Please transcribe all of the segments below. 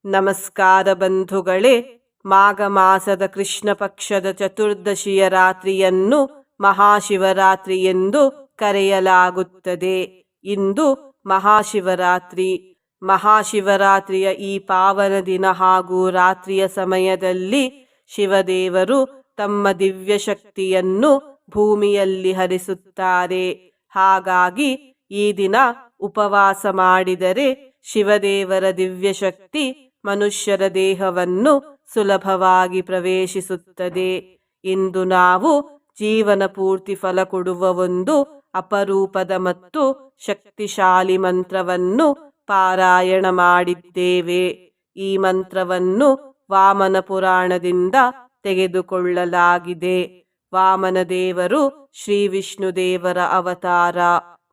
ನಮಸ್ಕಾರ ಬಂಧುಗಳೇ. ಮಾಘ ಮಾಸದ ಕೃಷ್ಣ ಪಕ್ಷದ ಚತುರ್ದಶಿಯ ರಾತ್ರಿಯನ್ನು ಮಹಾಶಿವರಾತ್ರಿ ಎಂದು ಕರೆಯಲಾಗುತ್ತದೆ. ಇಂದು ಮಹಾಶಿವರಾತ್ರಿ. ಮಹಾಶಿವರಾತ್ರಿಯ ಈ ಪಾವನ ದಿನ ಹಾಗೂ ರಾತ್ರಿಯ ಸಮಯದಲ್ಲಿ ಶಿವದೇವರು ತಮ್ಮ ದಿವ್ಯ ಶಕ್ತಿಯನ್ನು ಭೂಮಿಯಲ್ಲಿ ಹರಿಸುತ್ತಾರೆ. ಹಾಗಾಗಿ ಈ ದಿನ ಉಪವಾಸ ಮಾಡಿದರೆ ಶಿವದೇವರ ದಿವ್ಯ ಶಕ್ತಿ ಮನುಷ್ಯರ ದೇಹವನ್ನು ಸುಲಭವಾಗಿ ಪ್ರವೇಶಿಸುತ್ತದೆ. ಇಂದು ನಾವು ಜೀವನ ಪೂರ್ತಿ ಫಲ ಕೊಡುವ ಒಂದು ಅಪರೂಪದ ಮತ್ತು ಶಕ್ತಿಶಾಲಿ ಮಂತ್ರವನ್ನು ಪಾರಾಯಣ ಮಾಡಿದ್ದೇವೆ. ಈ ಮಂತ್ರವನ್ನು ವಾಮನ ಪುರಾಣದಿಂದ ತೆಗೆದುಕೊಳ್ಳಲಾಗಿದೆ. ವಾಮನ ದೇವರು ಶ್ರೀ ವಿಷ್ಣುದೇವರ ಅವತಾರ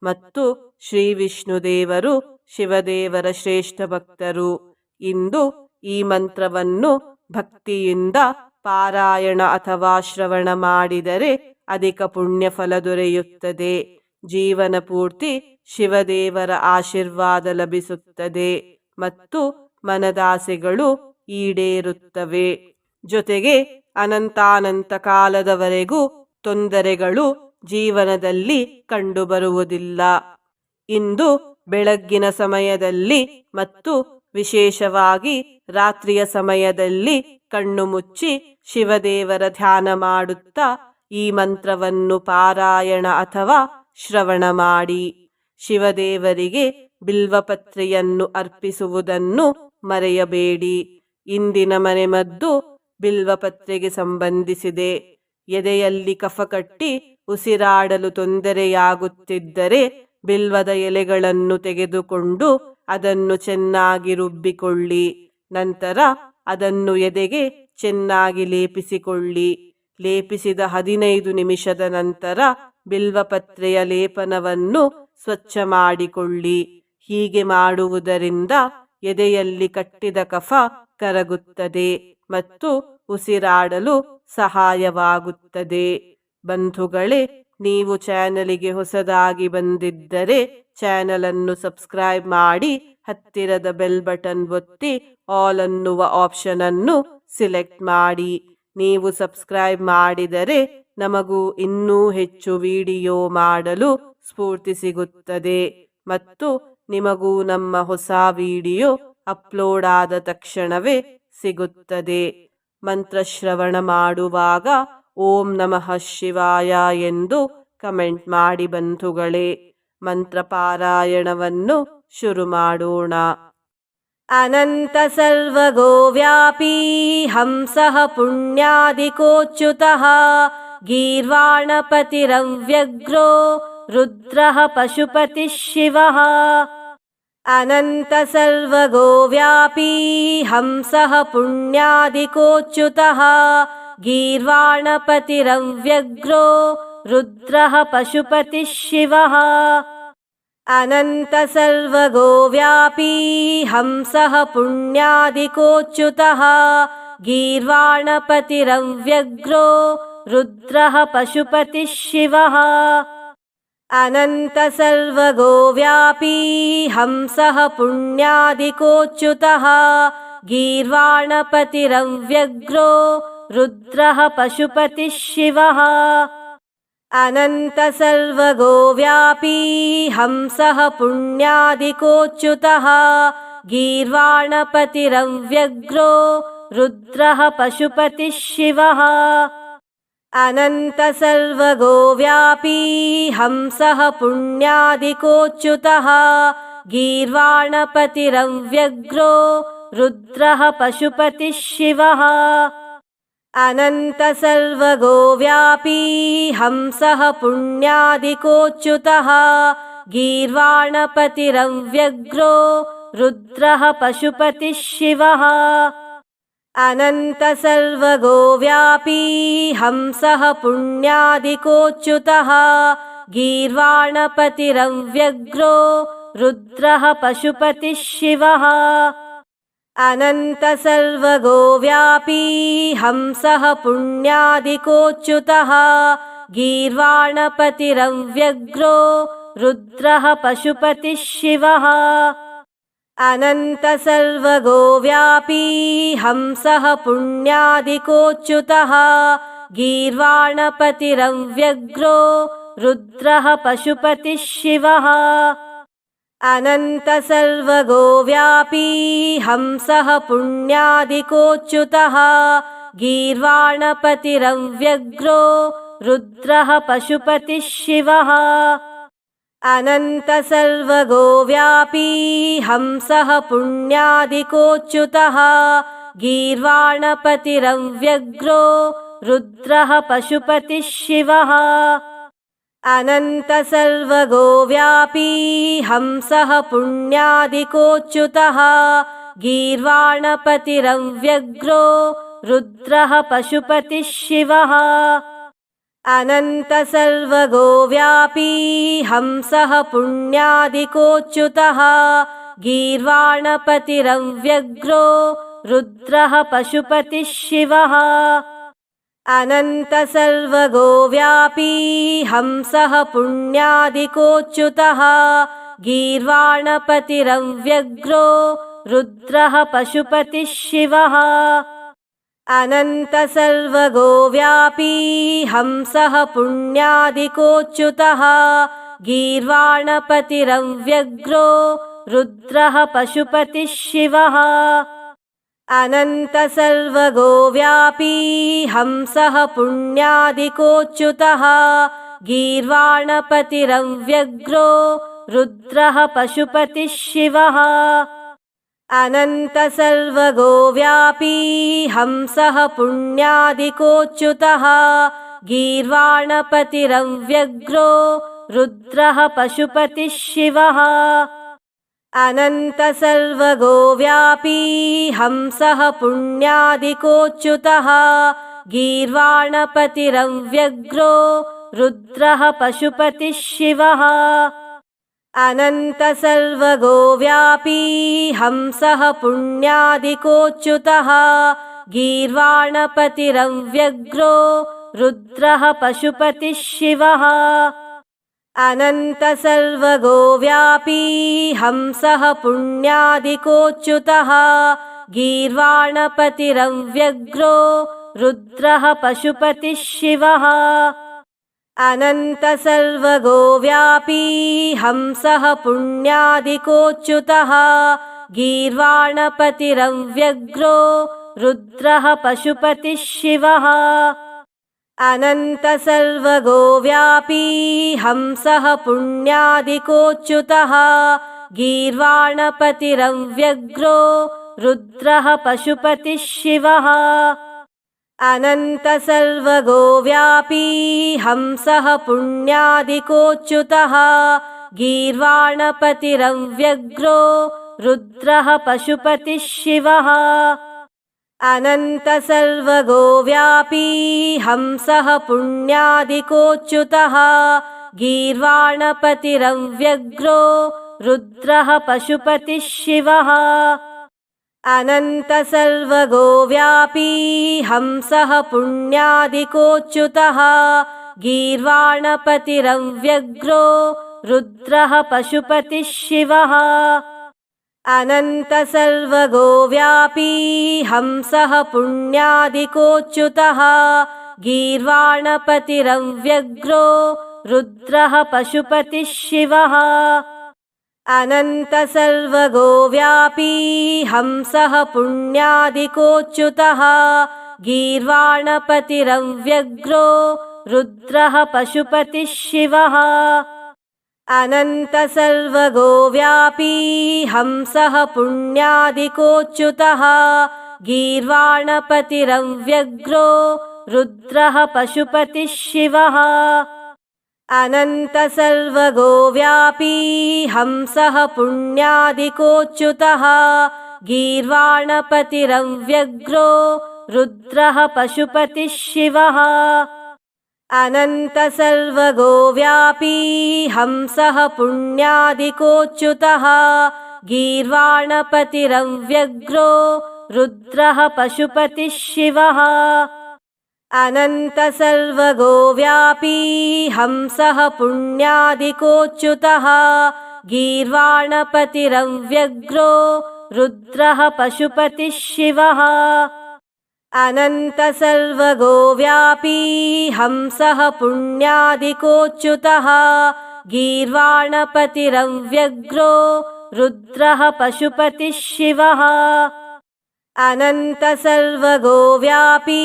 ಮತ್ತು ಶ್ರೀ ವಿಷ್ಣುದೇವರು ಶಿವದೇವರ ಶ್ರೇಷ್ಠ ಭಕ್ತರು. ಇಂದು ಈ ಮಂತ್ರವನ್ನು ಭಕ್ತಿಯಿಂದ ಪಾರಾಯಣ ಅಥವಾ ಶ್ರವಣ ಮಾಡಿದರೆ ಅಧಿಕ ಪುಣ್ಯ ಫಲ ದೊರೆಯುತ್ತದೆ. ಜೀವನ ಪೂರ್ತಿ ಶಿವದೇವರ ಆಶೀರ್ವಾದ ಲಭಿಸುತ್ತದೆ ಮತ್ತು ಮನದಾಸೆಗಳು ಈಡೇರುತ್ತವೆ. ಜೊತೆಗೆ ಅನಂತಾನಂತ ಕಾಲದವರೆಗೂ ತೊಂದರೆಗಳು ಜೀವನದಲ್ಲಿ ಕಂಡುಬರುವುದಿಲ್ಲ. ಇಂದು ಬೆಳಗ್ಗಿನ ಸಮಯದಲ್ಲಿ ಮತ್ತು ವಿಶೇಷವಾಗಿ ರಾತ್ರಿಯ ಸಮಯದಲ್ಲಿ ಕಣ್ಣು ಮುಚ್ಚಿ ಶಿವದೇವರ ಧ್ಯಾನ ಮಾಡುತ್ತಾ ಈ ಮಂತ್ರವನ್ನು ಪಾರಾಯಣ ಅಥವಾ ಶ್ರವಣ ಮಾಡಿ. ಶಿವದೇವರಿಗೆ ಬಿಲ್ವಪತ್ರೆಯನ್ನು ಅರ್ಪಿಸುವುದನ್ನು ಮರೆಯಬೇಡಿ. ಇಂದಿನ ಮನೆಮದ್ದು ಬಿಲ್ವಪತ್ರೆಗೆ ಸಂಬಂಧಿಸಿದೆ. ಎದೆಯಲ್ಲಿ ಕಫ ಕಟ್ಟಿ ಉಸಿರಾಡಲು ತೊಂದರೆಯಾಗುತ್ತಿದ್ದರೆ ಬಿಲ್ವದ ಎಲೆಗಳನ್ನು ತೆಗೆದುಕೊಂಡು ಅದನ್ನು ಚೆನ್ನಾಗಿ ರುಬ್ಬಿಕೊಳ್ಳಿ. ನಂತರ ಅದನ್ನು ಎದೆಗೆ ಚೆನ್ನಾಗಿ ಲೇಪಿಸಿಕೊಳ್ಳಿ. ಲೇಪಿಸಿದ 15 ನಿಮಿಷದ ನಂತರ ಬಿಲ್ವಪತ್ರೆಯ ಲೇಪನವನ್ನು ಸ್ವಚ್ಛ ಮಾಡಿಕೊಳ್ಳಿ. ಹೀಗೆ ಮಾಡುವುದರಿಂದ ಎದೆಯಲ್ಲಿ ಕಟ್ಟಿದ ಕಫ ಕರಗುತ್ತದೆ ಮತ್ತು ಉಸಿರಾಡಲು ಸಹಾಯವಾಗುತ್ತದೆ. ಬಂಧುಗಳೇ, ನೀವು ಚಾನಲಿಗೆ ಹೊಸದಾಗಿ ಬಂದಿದ್ದರೆ ಚಾನಲ್ ಅನ್ನು ಸಬ್ಸ್ಕ್ರೈಬ್ ಮಾಡಿ ಹತ್ತಿರದ ಬೆಲ್ ಬಟನ್ ಒತ್ತಿ ಆಲ್ ಅನ್ನುವ ಆಪ್ಷನ್ ಅನ್ನು ಸಿಲೆಕ್ಟ್ ಮಾಡಿ. ನೀವು ಸಬ್ಸ್ಕ್ರೈಬ್ ಮಾಡಿದರೆ ನಮಗೂ ಇನ್ನೂ ಹೆಚ್ಚು ವಿಡಿಯೋ ಮಾಡಲು ಸ್ಫೂರ್ತಿ ಸಿಗುತ್ತದೆ ಮತ್ತು ನಿಮಗೂ ನಮ್ಮ ಹೊಸ ವಿಡಿಯೋ ಅಪ್ಲೋಡ್ ಆದ ತಕ್ಷಣವೇ ಸಿಗುತ್ತದೆ. ಮಂತ್ರಶ್ರವಣ ಮಾಡುವಾಗ ಓಂ ನಮಃ ಶಿವಾಯ ಎಂದು ಕಮೆಂಟ್ ಮಾಡಿ ಬಂಧುಗಳೇ. ಮಂತ್ರ ಪಾರಾಯಣವನ್ನು ಶುರು ಮಾಡೋಣ. ಅನಂತ ಸರ್ವಗೋ ವ್ಯಾಪೀ ಹಂಸಃ ಪುಣ್ಯಾದಿಕೋಚ್ಯುತಃ ಗೀರ್ವಾಣಪತಿರವ್ಯಗ್ರೋ ರುದ್ರಃ ಪಶುಪತಿಃ ಶಿವಃ. ಅನಂತ ಸರ್ವಗೋ ವ್ಯಾಪೀ ಹಂಸಃ ಪುಣ್ಯಾದಿಕೋಚ್ಯುತಃ ಗೀರ್ವಾಣಪತಿರವ್ಯಗ್ರೋ ರುದ್ರಃ ಪಶುಪತಿಃ ಶಿವಃ. ಅನಂತ ಸರ್ವಗೋ ವ್ಯಾಪೀ ಹಂಸಃ ಪುಣ್ಯಾದಿಕೋಚ್ಯುತಃ ಗೀರ್ವಾಣಪತಿರವ್ಯಗ್ರೋ ರುದ್ರಃ ಪಶುಪತಿಃ ಶಿವಃ. ಅನಂತ ಸರ್ವಗೋ ವ್ಯಾಪೀ ಹಂಸಃ ಪುಣ್ಯಾದಿಕೋಚ್ಯುತಃ ಗೀರ್ವಾಣಪತಿರವ್ಯಗ್ರೋ ರುದ್ರಃ ಪಶುಪತಿಃ ಶಿವಃ. ಅನಂತ ಸರ್ವಗೋ ವ್ಯಾಪೀ ಹಂಸಃ ಪುಣ್ಯಾದಿಕೋಚ್ಯುತಃ ಗೀರ್ವಾಣಪತಿರವ್ಯಗ್ರೋ ರುದ್ರಃ ಪಶುಪತಿಃ ಶಿವಃ. ಅನಂತ ಸರ್ವಗೋ ವ್ಯಾಪೀ ಹಂಸಃ ಪುಣ್ಯಾದಿಕೋಚ್ಯುತಃ ಗೀರ್ವಾಣಪತಿರವ್ಯಗ್ರೋ ರುದ್ರಃ ಪಶುಪತಿಃ ಶಿವಃ. ಅನಂತ ಸರ್ವಗೋ ವ್ಯಾಪೀ ಹಂಸಃ ಪುಣ್ಯಾದಿಕೋಚ್ಯುತಃ ಗೀರ್ವಾಣಪತಿರವ್ಯಗ್ರೋ ರುದ್ರಃ ಪಶುಪತಿಃ ಶಿವಃ. ಅನಂತ ಸರ್ವಗೋ ವ್ಯಾಪೀ ಹಂಸಃ ಪುಣ್ಯಾದಿಕೋಚ್ಯುತಃ ಗೀರ್ವಾಣಪತಿರವ್ಯಗ್ರೋ ರುದ್ರಃ ಪಶುಪತಿಃ ಶಿವಃ. ಅನಂತ ಸರ್ವಗೋ ವ್ಯಾಪೀ ಹಂಸಃ ಪುಣ್ಯಾದಿಕೋಚ್ಯುತಃ ಗೀರ್ವಾಣಪತಿರವ್ಯಗ್ರೋ ರುದ್ರಃ ಪಶುಪತಿಃ ಶಿವಃ. अनन्तसर्वगोव्यापी हंसः पुण्यादिकोच्युतः गीर्वाणपतिरव्यग्रो रुद्रः पशुपतिः शिवः अनन्तसर्वगोव्यापी हंसः पुण्यादिकोच्युतः गीर्वाणपतिरव्यग्रो रुद्रः पशुपतिः शिवः अनन्तसर्वगोव्यापी हंसः पुण्यादिकोच्युतः गीर्वाणपतिरव्यग्रो रुद्रः पशुपतिः शिवः अनन्तसर्वगोव्यापी हंसः पुण्यादिकोच्युतः गीर्वाणपतिरव्यग्रो रुद्रः पशुपतिः शिवः अनन्तसर्वगोव्यापी हंसः पुण्यादिकोच्युतः गीर्वाणपतिरव्यग्रो रुद्रः पशुपतिः शिवः अनन्तसर्वगोव्यापी हंसः पुण्यादिकोच्युतः गीर्वाणपतिरव्यग्रो रुद्रः पशुपतिः शिवः अनन्तसर्वगोव्यापी हंसः पुण्यादिकोच्युतः गीर्वाणपतिरव्यग्रो रुद्रः पशुपतिः शिवः अनन्तसर्वगोव्यापी हंसः पुण्यादिकोच्युतः गीर्वाणपतिरव्यग्रो रुद्रः पशुपतिः शिवः अनन्तसर्वगोव्यापी हंसः पुण्यादिकोच्युतः गीर्वाणपतिरव्यग्रो रुद्रः पशुपतिः शिवः अनन्तसर्वगोव्यापी हंसः पुण्यादिकोच्युतः गीर्वाणपतिरव्यग्रो रुद्रः पशुपतिः शिवः अनन्तसर्वगोव्यापी हंसः पुण्यादिकोच्युतः गीर्वाणपतिरव्यग्रो रुद्रः पशुपतिः शिवः अनन्तसर्वगोव्यापी हंसः पुण्यादिकोच्युतः गीर्वाणपतिरव्यग्रो रुद्रः पशुपतिः शिवः अनन्तसर्वगोव्यापी हंसः पुण्यादिकोच्युतः गीर्वाणपतिरव्यग्रो रुद्रः पशुपतिः शिवः अनन्तसर्वगोव्यापी हंसः पुण्यादिकोच्युतः गीर्वाणपतिरव्यग्रो रुद्रः पशुपतिः शिवः अनन्तसर्वगोव्यापी हंसः पुण्यादिकोच्युतः गीर्वाणपतिरव्यग्रो रुद्रः पशुपतिः शिवः अनन्तसर्वगोव्यापी हंसः पुण्यादिकोच्युतः गीर्वाणपतिरव्यग्रो रुद्रः पशुपतिः शिवः अनन्तसर्वगोव्यापी हंसः पुण्यादिकोच्युतः गीर्वाणपतिरव्यग्रो रुद्रः पशुपतिः शिवः अनन्तसर्वगोव्यापी हंसः पुण्यादिकोच्युतः गीर्वाणपतिरव्यग्रो रुद्रः पशुपतिः शिवः अनन्तसर्वगोव्यापी हंसः पुण्यादिकोच्युतः गीर्वाणपतिरव्यग्रो रुद्रः पशुपतिः शिवः अनन्तसर्वगोव्यापी हंसः पुण्यादिकोच्युतः गीर्वाणपतिरव्यग्रो रुद्रः पशुपतिः शिवः अनन्तसर्वगोव्यापी हंसः पुण्यादिकोच्युतः गीर्वाणपतिरव्यग्रो रुद्रः पशुपतिः शिवः अनन्तसर्वगोव्यापी हंसः पुण्यादिकोच्युतः गीर्वाणपतिरव्यग्रो रुद्रः पशुपतिः शिवः अनन्तसर्वगोव्यापी हंसः पुण्यादिकोच्युतः गीर्वाणपतिरव्यग्रो रुद्रः पशुपतिः शिवः अनन्तसर्वगोव्यापी हंसः पुण्यादिकोच्युतः गीर्वाणपतिरव्यग्रो रुद्रः पशुपतिः शिवः अनन्तसर्वगोव्यापी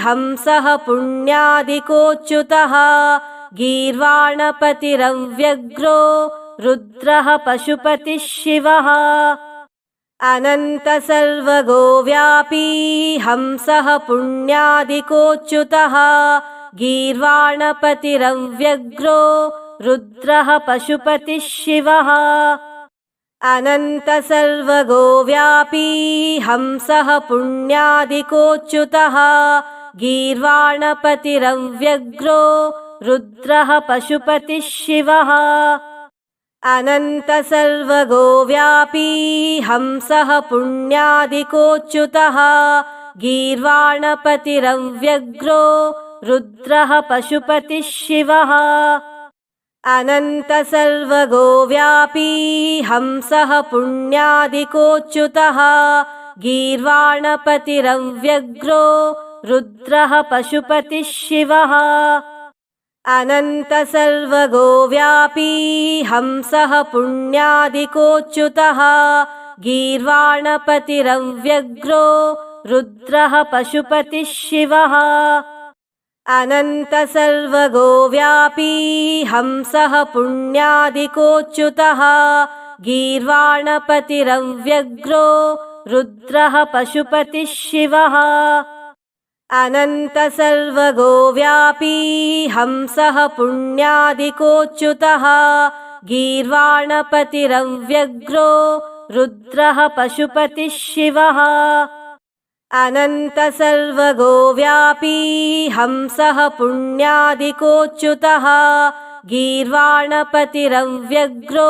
हंसः पुण्यादिकोच्युतः गीर्वाणपतिरव्यग्रो रुद्रः पशुपतिः शिवः अनन्तसर्वगोव्यापी हंसः पुण्यादिकोच्युतः गीर्वाणपतिरव्यग्रो रुद्रः पशुपतिः शिवः अनन्तसर्वगोव्यापी हंसः पुण्यादिकोच्युतः गीर्वाणपतिरव्यग्रो रुद्रः पशुपतिः शिवः अनन्तसर्वगोव्यापी हंसः पुण्यादिकोच्युतः गीर्वाणपतिरव्यग्रो रुद्रः पशुपतिः शिवः अनन्तसर्वगोव्यापी हंसः पुण्यादिकोच्युतः गीर्वाणपतिरव्यग्रो रुद्रः पशुपतिः शिवः अनन्तसर्वगोव्यापी हंसः पुण्यादिकोच्युतः गीर्वाणपतिरव्यग्रो रुद्रः पशुपतिः शिवः अनन्तसर्वगोव्यापी हंसः पुण्यादिकोच्युतः गीर्वाणपतिरव्यग्रो रुद्रः पशुपतिः शिवः अनन्तसर्वगोव्यापी हंसः पुण्यादिकोच्युतः गीर्वाणपतिरव्यग्रो रुद्रः पशुपतिः शिवः अनन्तसर्वगोव्यापी हंसः पुण्यादिकोच्युतः गीर्वाणपतिरव्यग्रो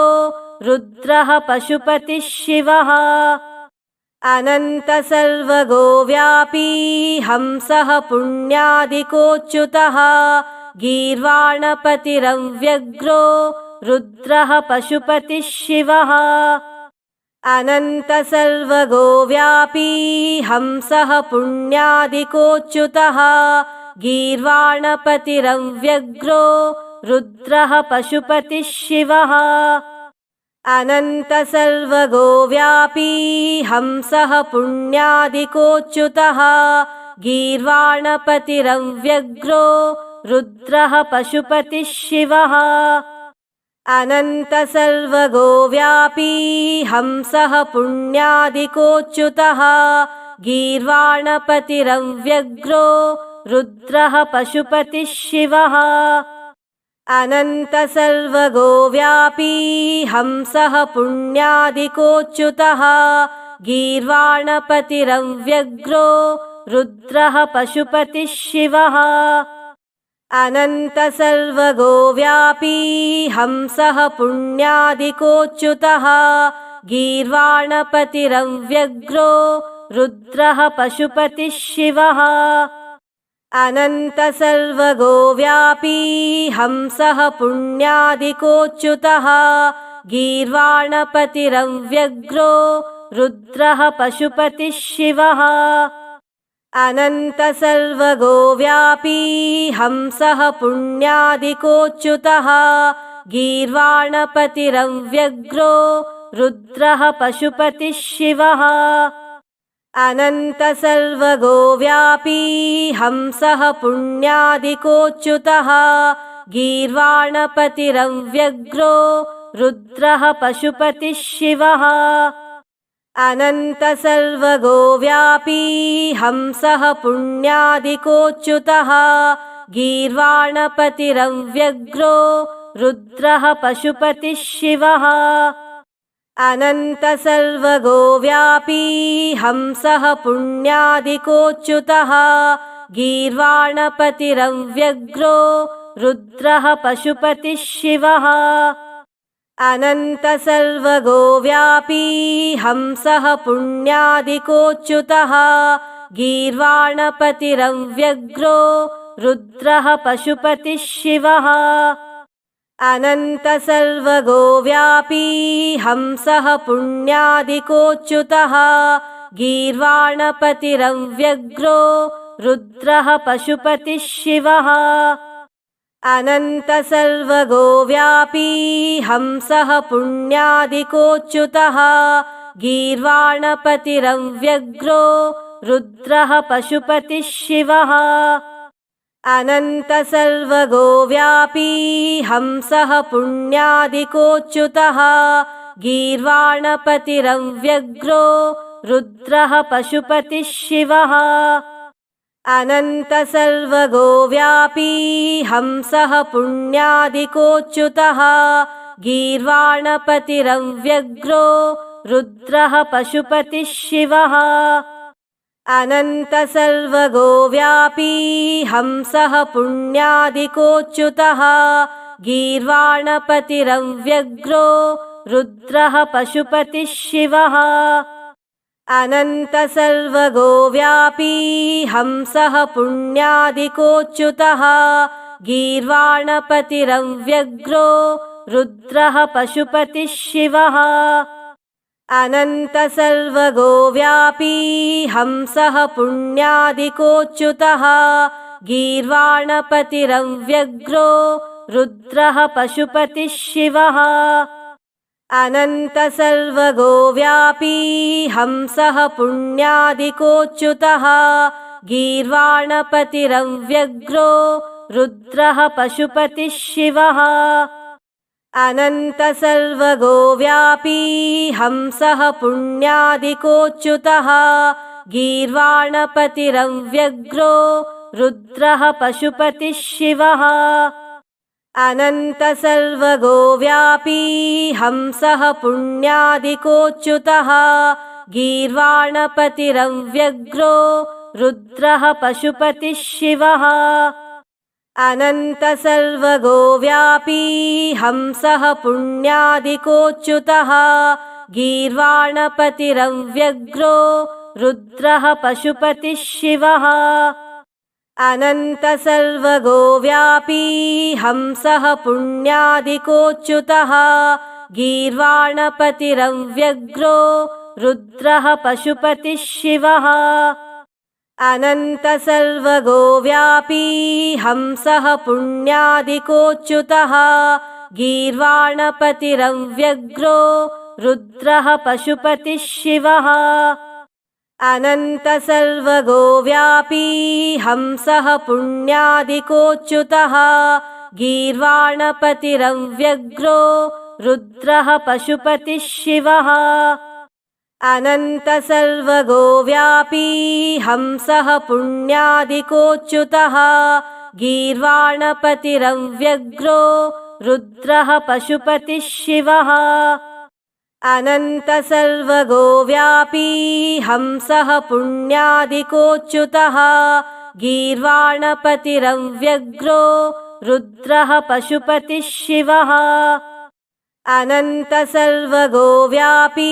रुद्रः पशुपतिः शिवः अनन्तसर्वगोव्यापी हंसः पुण्यादिकोच्युतः गीर्वाणपतिरव्यग्रो रुद्रः पशुपतिः शिवः अनन्तसर्वगोव्यापी हंसः पुण्यादिकोच्युतः गीर्वाणपतिरव्यग्रो रुद्रः पशुपतिः शिवः अनन्तसर्वगोव्यापी हंसः पुण्यादिकोच्युतः गीर्वाणपतिरव्यग्रो रुद्रः पशुपतिः शिवः अनन्तसर्वगोव्यापी हंसः पुण्यादिकोच्युतः गीर्वाणपतिरव्यग्रो रुद्रः पशुपतिः शिवः अनन्तसर्वगोव्यापी हंसः पुण्यादिकोच्युतः गीर्वाणपतिरव्यग्रो रुद्रः पशुपतिः शिवः अनन्तसर्वगोव्यापी हंसः पुण्यादिकोच्युतः गीर्वाणपतिरव्यग्रो रुद्रः पशुपतिः शिवः अनन्तसर्वगोव्यापी हंसः पुण्यादिकोच्युतः गीर्वाणपतिरव्यग्रो रुद्रः पशुपतिः शिवः अनन्तसर्वगोव्यापी हंसः पुण्यादिकोच्युतः गीर्वाणपतिरव्यग्रो रुद्रः पशुपतिः शिवः अनन्तसर्वगोव्यापी हंसः पुण्यादिकोच्युतः गीर्वाणपतिरव्यग्रो रुद्रः पशुपतिः शिवः अनन्तसर्वगोव्यापी हंसः पुण्यादिकोच्युतः गीर्वाणपतिरव्यग्रो रुद्रः पशुपतिः शिवः अनन्तसर्वगोव्यापी हंसः पुण्यादिकोच्युतः गीर्वाणपतिरव्यग्रो रुद्रः पशुपतिः शिवः अनन्तसर्वगोव्यापी हंसः पुण्यादिकोच्युतः गीर्वाणपतिरव्यग्रो रुद्रः पशुपतिः शिवः अनन्तसर्वगोव्यापी हंसः पुण्यादिकोच्युतः गीर्वाणपतिरव्यग्रो रुद्रः पशुपतिः शिवः अनन्तसर्वगोव्यापी हंसः पुण्यादिकोच्युतः गीर्वाणपतिरव्यग्रो रुद्रः पशुपतिः शिवः अनन्तसर्वगोव्यापी हंसः पुण्यादिकोच्युतः गीर्वाणपतिरव्यग्रो रुद्रः पशुपतिः शिवः अनन्तसर्वगोव्यापी हंसः पुण्यादिकोच्युतः गीर्वाणपतिरव्यग्रो रुद्रः पशुपतिः शिवः अनन्तसर्वगोव्यापी हंसः पुण्यादिकोच्युतः गीर्वाणपतिरव्यग्रो रुद्रः पशुपतिः शिवः अनन्तसर्वगोव्यापी हंसः पुण्यादिकोच्युतः गीर्वाणपतिरव्यग्रो रुद्रः पशुपतिः शिवः अनन्तसर्वगोव्यापी हंसः पुण्यादिकोच्युतः गीर्वाणपतिरव्यग्रो रुद्रः पशुपतिः शिवः अनन्तसर्वगोव्यापी हंसः पुण्यादिकोच्युतः गीर्वाणपतिरव्यग्रो रुद्रः पशुपतिः शिवः अनन्तसर्वगोव्यापी हंसः पुण्यादिकोच्युतः गीर्वाणपतिरव्यग्रो रुद्रः पशुपतिः शिवः अनन्तसर्वगोव्यापी हंसः पुण्यादिकोच्युतः गीर्वाणपतिरव्यग्रो रुद्रः पशुपतिः शिवः अनन्तसर्वगोव्यापी हंसः पुण्यादिकोच्युतः गीर्वाणपतिरव्यग्रो रुद्रः पशुपतिः शिवः अनन्तसर्वगोव्यापी हंसः पुण्यादिकोच्युतः गीर्वाणपतिरव्यग्रो रुद्रः पशुपतिः शिवः अनन्तसर्वगोव्यापी हंसः पुण्यादिकोच्युतः गीर्वाणपतिरव्यग्रो रुद्रः पशुपतिः शिवः अनन्तसर्वगोव्यापी हंसः पुण्यादिकोच्युतः गीर्वाणपतिरव्यग्रो रुद्रः पशुपतिः शिवः अनन्तसर्वगोव्यापी हंसः पुण्यादिकोच्युतः गीर्वाणपतिरव्यग्रो रुद्रः पशुपतिः शिवः अनन्तसर्वगोव्यापी हंसः पुण्यादिकोच्युतः गीर्वाणपतिरव्यग्रो रुद्रः पशुपतिः शिवः अनन्तसर्वगोव्यापी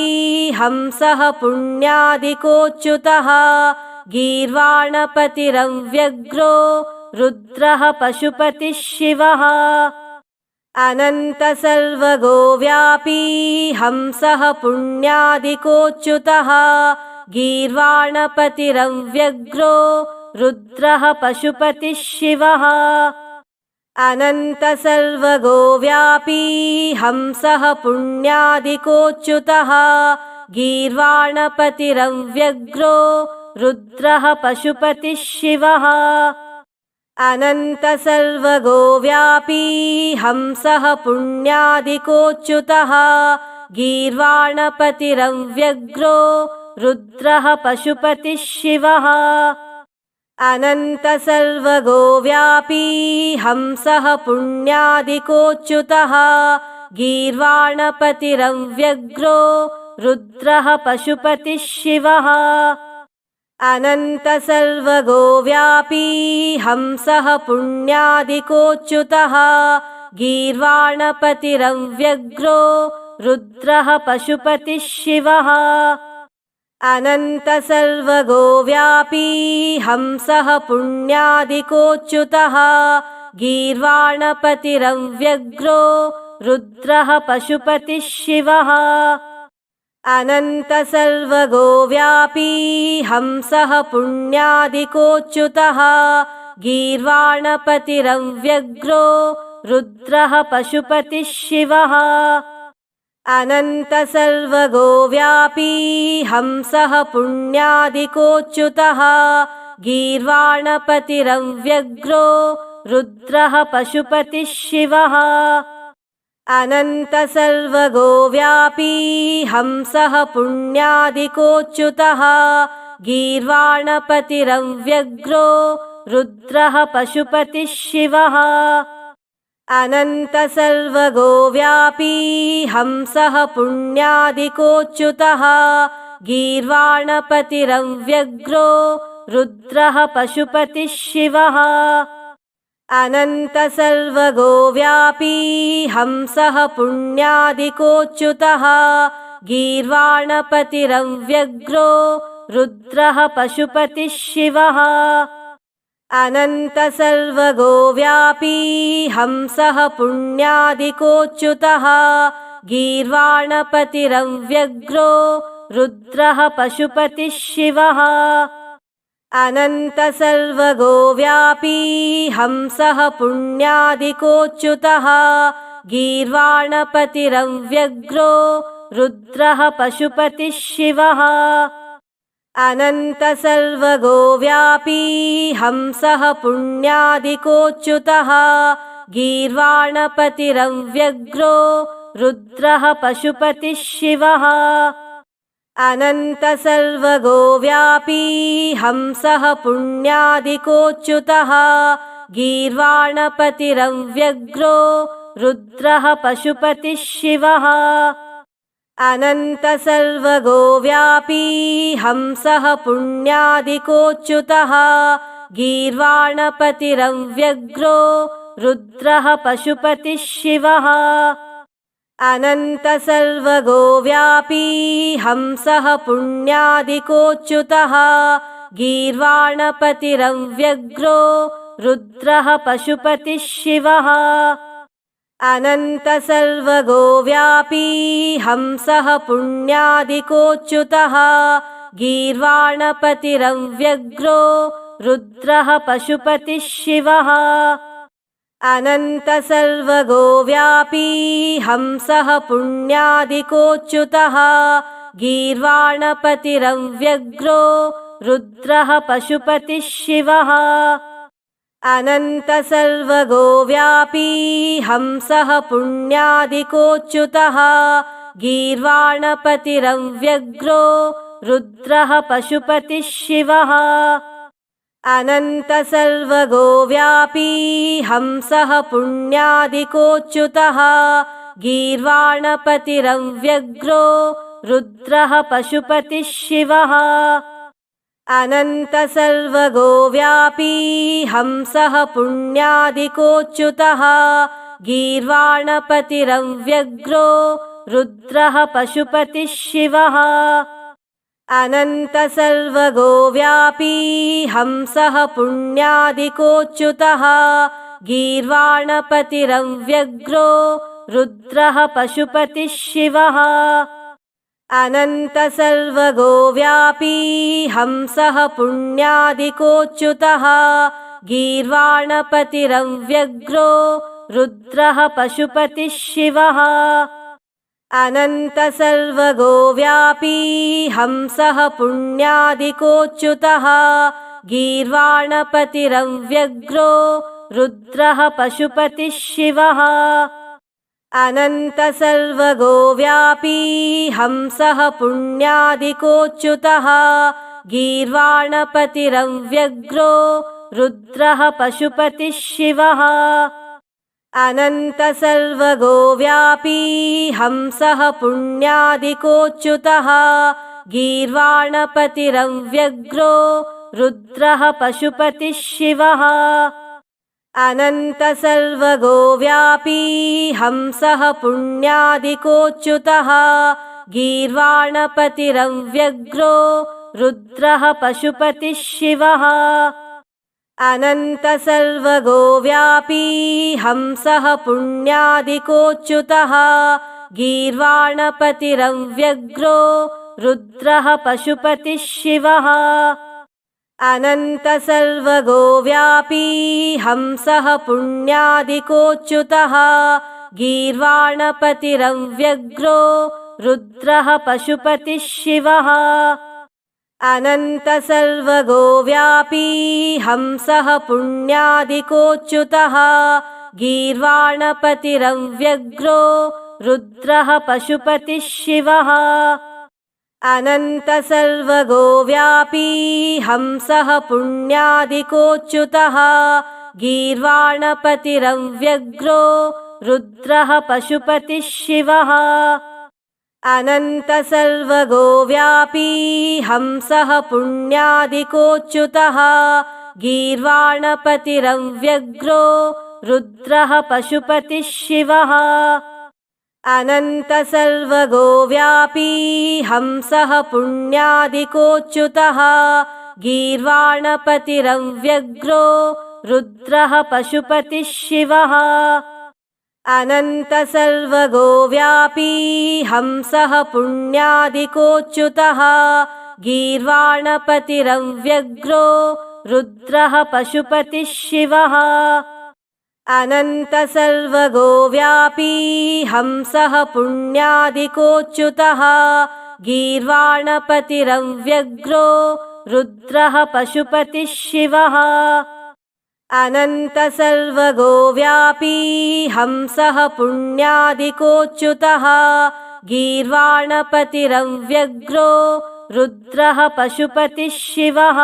हंसः पुण्यादिकोच्युतः गीर्वाणपतिरव्यग्रो रुद्रः पशुपतिः शिवः अनन्तसर्वगोव्यापी हंसः पुण्यादिकोच्युतः गीर्वाणपतिरव्यग्रो रुद्रः पशुपतिः शिवः अनन्तसर्वगोव्यापी हंसः पुण्यादिकोच्युतः गीर्वाणपतिरव्यग्रो रुद्रः पशुपतिः शिवः अनन्तसर्वगोव्यापी हंसः पुण्यादिकोच्युतः गीर्वाणपतिरव्यग्रो रुद्रः पशुपतिः शिवः अनन्तसर्वगोव्यापी हंसः पुण्यादिकोच्युतः गीर्वाणपतिरव्यग्रो रुद्रः पशुपतिः शिवः अनन्तसर्वगोव्यापी हंसः पुण्यादिकोच्युतः गीर्वाणपतिरव्यग्रो रुद्रः पशुपतिः शिवः अनन्तसर्वगोव्यापी हंसः पुण्यादिकोच्युतः गीर्वाणपतिरव्यग्रो रुद्रः पशुपतिः शिवः अनन्तसर्वगोव्यापी हंसः पुण्यादिकोच्युतः गीर्वाणपतिरव्यग्रो रुद्रः पशुपतिः शिवः अनन्तसर्वगोव्यापी हंसः पुण्यादिकोच्युतः गीर्वाणपतिरव्यग्रो रुद्रः पशुपतिः शिवः अनन्तसर्वगोव्यापी हंसः पुण्यादिकोच्युतः गीर्वाणपतिरव्यग्रो रुद्रः पशुपतिः शिवः अनन्तसर्वगोव्यापी हंसः पुण्यादिकोच्युतः गीर्वाणपतिरव्यग्रो रुद्रः पशुपतिः शिवः अनन्तसर्वगोव्यापी हंसः पुण्यादिकोच्युतः गीर्वाणपतिरव्यग्रो रुद्रः पशुपतिः शिवः अनन्तसर्वगोव्यापी हंसः पुण्यादिकोच्युतः गीर्वाणपतिरव्यग्रो रुद्रः पशुपतिः शिवः अनन्तसर्वगोव्यापी हंसः पुण्यादिकोच्युतः गीर्वाणपतिरव्यग्रो रुद्रः पशुपतिः शिवः अनन्तसर्वगोव्यापी हंसः पुण्यादिकोच्युतः गीर्वाणपतिरव्यग्रो रुद्रः पशुपतिः शिवः अनन्तसर्वगोव्यापी हंसः पुण्यादिकोच्युतः गीर्वाणपतिरव्यग्रो रुद्रः पशुपतिः शिवः अनन्तसर्वगोव्यापी हंसः पुण्यादिकोच्युतः गीर्वाणपतिरव्यग्रो रुद्रः पशुपतिः शिवः अनन्तसर्वगोव्यापी हंसः पुण्यादिकोच्युतः गीर्वाणपतिरव्यग्रो रुद्रः पशुपतिः शिवः अनन्तसर्वगोव्यापी हंसः पुण्यादिकोच्युतः गीर्वाणपतिरव्यग्रो रुद्रः पशुपतिः शिवः अनन्तसर्वगोव्यापी हंसः पुण्यादिकोच्युतः गीर्वाणपतिरव्यग्रो रुद्रः पशुपतिः शिवः अनन्तसर्वगोव्यापी हंसः पुण्यादिकोच्युतः गीर्वाणपतिरव्यग्रो रुद्रः पशुपतिः शिवः अनन्तसर्वगोव्यापी हंसः पुण्यादिकोच्युतः गीर्वाणपतिरव्यग्रो रुद्रः पशुपतिः शिवः अनन्तसर्वगोव्यापी हंसः पुण्यादिकोच्युतः गीर्वाणपतिरव्यग्रो रुद्रः पशुपतिः शिवः अनन्तसर्वगोव्यापी हंसः पुण्यादिकोच्युतः गीर्वाणपतिरव्यग्रो रुद्रः पशुपतिः शिवः अनन्तसर्वगोव्यापी हंसः पुण्यादिकोच्युतः गीर्वाणपतिरव्यग्रो रुद्रः पशुपतिः शिवः अनन्तसर्वगोव्यापी हंसः पुण्यादिकोच्युतः गीर्वाणपतिरव्यग्रो रुद्रः पशुपतिः शिवः अनन्तसर्वगोव्यापी हंसः पुण्यादिकोच्युतः गीर्वाणपतिरव्यग्रो रुद्रः पशुपतिः शिवः अनन्तसर्वगोव्यापी हंसः पुण्यादिकोच्युतः गीर्वाणपतिरव्यग्रो रुद्रः पशुपतिः शिवः अनन्तसर्वगोव्यापी हंसः पुण्यादिकोच्युतः गीर्वाणपतिरव्यग्रो रुद्रः पशुपतिः शिवः अनन्तसर्वगोव्यापी हंसः पुण्यादिकोच्युतः गीर्वाणपतिरव्यग्रो रुद्रः पशुपतिः शिवः अनन्तसर्वगोव्यापी हंसः पुण्यादिकोच्युतः गीर्वाणपतिरव्यग्रो रुद्रः पशुपतिः शिवः अनन्तसर्वगोव्यापी हंसः पुण्यादिकोच्युतः गीर्वाणपतिरव्यग्रो रुद्रः पशुपतिः शिवः अनन्तसर्वगोव्यापी हंसः पुण्यादिकोच्युतः गीर्वाणपतिरव्यग्रो रुद्रः पशुपतिः शिवः अनन्तसर्वगोव्यापी हंसः पुण्यादिकोच्युतः गीर्वाणपतिरव्यग्रो रुद्रः पशुपतिः शिवः अनन्तसर्वगोव्यापी हंसः पुण्यादिकोच्युतः गीर्वाणपतिरव्यग्रो रुद्रः पशुपतिः शिवः अनन्तसर्वगोव्यापी हंसः पुण्यादिकोच्युतः गीर्वाणपतिरव्यग्रो रुद्रः पशुपतिः शिवः अनन्तसर्वगोव्यापी हंसः पुण्यादिकोच्युतः गीर्वाणपतिरव्यग्रो रुद्रः पशुपतिः शिवः अनन्तसर्वगोव्यापी हंसः पुण्यादिकोच्युतः गीर्वाणपतिरव्यग्रो रुद्रः पशुपतिः शिवः अनन्तसर्वगोव्यापी हंसः पुण्यादिकोच्युतः गीर्वाणपतिरव्यग्रो रुद्रः पशुपतिः शिवः अनन्तसर्वगोव्यापी हंसः पुण्यादिकोच्युतः गीर्वाणपतिरव्यग्रो रुद्रः पशुपतिः शिवः अनन्तसर्वगोव्यापी हंसः पुण्यादिकोच्युतः गीर्वाणपतिरव्यग्रो रुद्रः पशुपतिः शिवः।